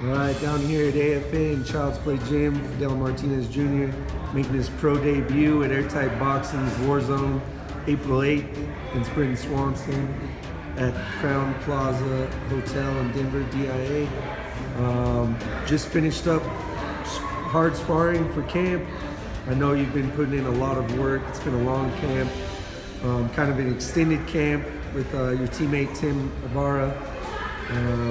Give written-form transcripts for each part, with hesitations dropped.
All right, down here at AFA in Child's Play Gym, Fidel Martinez Jr. making his pro debut at Airtight Boxing's WARZONE, April 8th against Brenton Swanson at Crown Plaza Hotel in Denver, DIA. Just finished up hard sparring for camp. I know you've been putting in a lot of work. It's been a long camp, kind of an extended camp with your teammate Tim Ibarra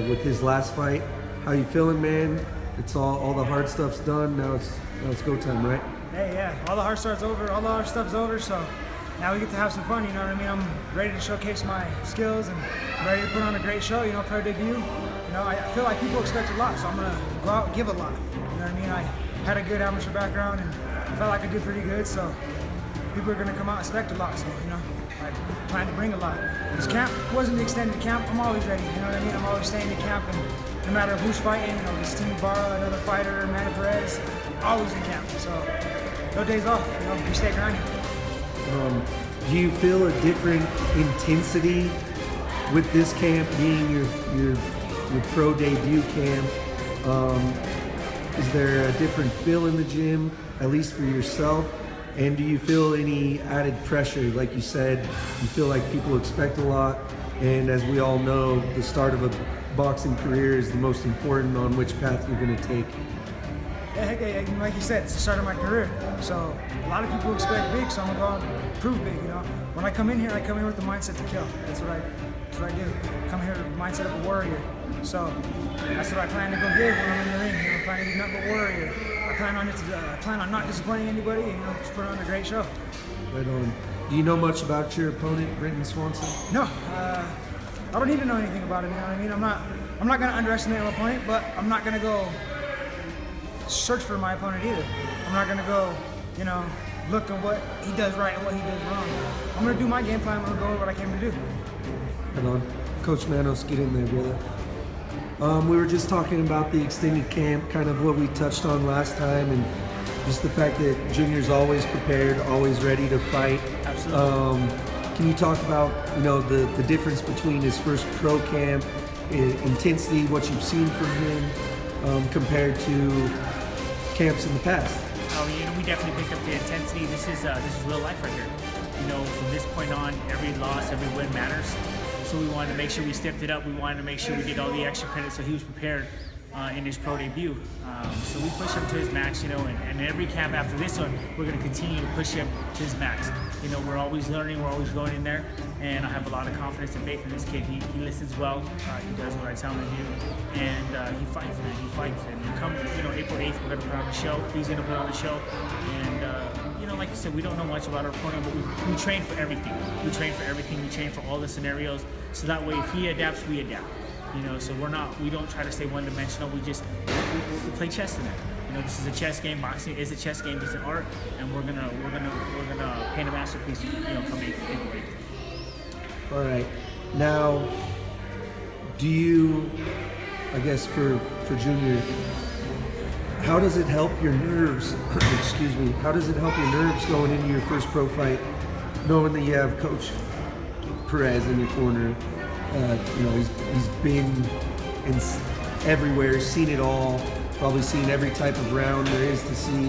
with his last fight. How you feeling, man? It's all the hard stuff's done. Now it's go time, right? Hey, yeah. All the hard stuff's over. All the hard stuff's over. So now we get to have some fun. You know what I mean? I'm ready to showcase my skills and I'm ready to put on a great show. You know, pro debut. You know, I feel like people expect a lot, so I'm gonna go out and give a lot. You know what I mean? I had a good amateur background and I felt like I did pretty good. So people are gonna come out and expect a lot. So you know, I plan to bring a lot. This camp wasn't the extended camp. I'm always ready. You know what I mean? I'm always staying in camp, and no matter who's fighting, you know, this team Ibarra, another fighter, Manny, Perez, always in camp. So no days off. You know, we stay grinding. Do you feel a different intensity with this camp being your pro debut camp? Is there a different feel in the gym, at least for yourself? And do you feel any added pressure? Like you said, you feel like people expect a lot, and as we all know, the start of a boxing career is the most important on which path you're going to take. Yeah, like you said, it's the start of my career. So a lot of people expect big, so I'm gonna go out and prove big. You know, when I come in here with the mindset to kill. That's what I do. Come here with the mindset of a warrior. So that's what I plan to go give when I'm in the ring. You know, I plan to be nothing but warrior. I plan on not disappointing anybody. You know, just put on a great show. Right on. Do you know much about your opponent, Brenton Swanson? No, I don't need to know anything about him. You know what I mean? I'm not gonna underestimate my opponent, but I'm not gonna go search for my opponent either. I'm not gonna go, you know, look at what he does right and what he does wrong. I'm gonna do my game plan. I'm gonna go with what I came to do. Right on. Coach Manos, get in there, brother. We were just talking about the extended camp, kind of what we touched on last time, and just the fact that Junior's always prepared, always ready to fight. Absolutely. Can you talk about, you know, the difference between his first pro camp, intensity, what you've seen from him, compared to camps in the past? Oh, you know, we definitely picked up the intensity. This is real life right here. You know, from this point on, every loss, every win matters. So we wanted to make sure we stepped it up. We wanted to make sure we did all the extra credit so he was prepared in his pro debut. So we pushed him to his max, you know, and every camp after this one, we're going to continue to push him to his max. You know, we're always learning, we're always going in there, and I have a lot of confidence and faith in this kid. He listens well, he does what I tell him to do, and he fights, man, he fights. And come, you know, April 8th, we're going to put on a show. He's going to put on a show, and, you know, like you said, we don't know much about our opponent, but we train for everything. We train for everything, we train for all the scenarios, so that way if he adapts, we adapt. You know, so we don't try to stay one-dimensional. We play chess in it. You know, this is a chess game. Boxing is a chess game. It's an art, and we're gonna paint a masterpiece. You know, come April 8th. All right. Now, do you, I guess for Junior, how does it help your nerves? Excuse me. How does it help your nerves going into your first pro fight, knowing that you have Coach Perez in your corner? You know, he's been everywhere, seen it all, probably seen every type of round there is to see.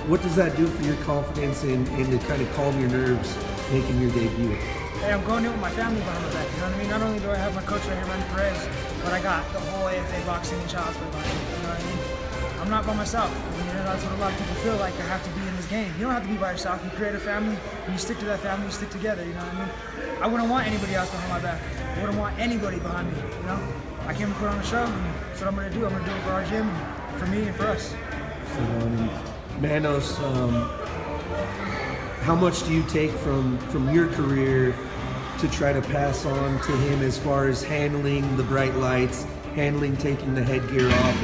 What does that do for your confidence and to kind of calm your nerves making your debut? Hey, I'm going in with my family behind my back. You know what I mean? Not only do I have my coach right here, Manny Perez, but I got the whole AFA boxing and Child's Play behind me. You know what I mean? I'm not by myself. You know, that's what a lot of people feel like. I have to be in this game. You don't have to be by yourself. You create a family, and you stick to that family. You stick together. You know what I mean? I wouldn't want anybody else behind my back. I wouldn't want anybody behind me. You know? I came to put on a show, and that's what I'm gonna do. I'm gonna do it for our gym, and for me, and for us. Manos, how much do you take from your career to try to pass on to him as far as handling the bright lights, handling taking the headgear off,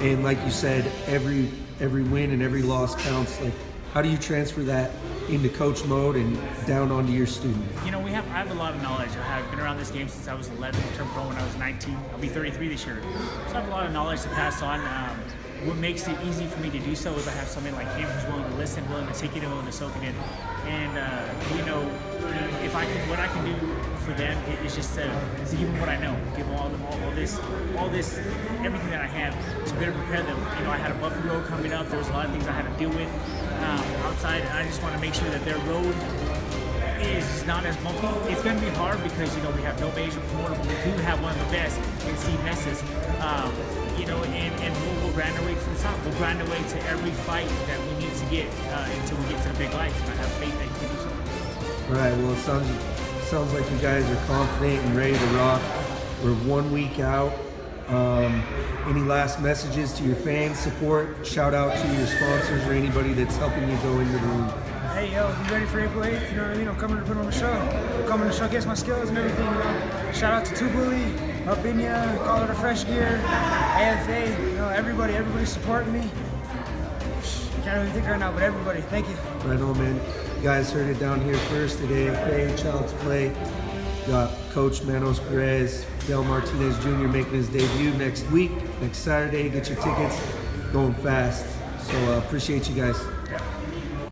and like you said, every win and every loss counts? Like, how do you transfer that into coach mode and down onto your student? You know, I have a lot of knowledge. I have been around this game since I was 11. I turned pro when I was 19. I'll be 33 this year. So I have a lot of knowledge to pass on. what makes it easy for me to do so is I have somebody like him who's willing to listen, willing to take it in, willing to soak it in. And you know, if I can, what I can do for them is just to give them what I know, give them all this, everything that I have to better prepare them. You know, I had a bumpy road coming up. There was a lot of things I had to deal with outside, and I just want to make sure that their road is not as bumpy. It's going to be hard because, you know, we have no major promoter, but we do have one of the best in Steve Messes. You know, and we'll grind our way to the top. We'll grind our way to every fight that we need to get until we get to the big lights. And I have faith that you can do so. All right. Well, it sounds like you guys are confident and ready to rock. We're 1 week out. Any last messages to your fans, support, shout out to your sponsors or anybody that's helping you go into the ring? Hey, yo, be ready for April 8th, you know what I mean? I'm coming to put on the show. I'm coming to showcase my skills and everything, you know. Shout out to Tubuli, Albinia, Call It a Fresh Gear, AFA, you know, everybody supporting me. Can't really think right now, but everybody, thank you. Right on, man. You guys heard it down here first at AFA, Child's Play. Got Coach Manos Perez, Fidel Martinez Jr. making his debut next week, next Saturday. Get your tickets, going fast. So appreciate you guys. Yeah.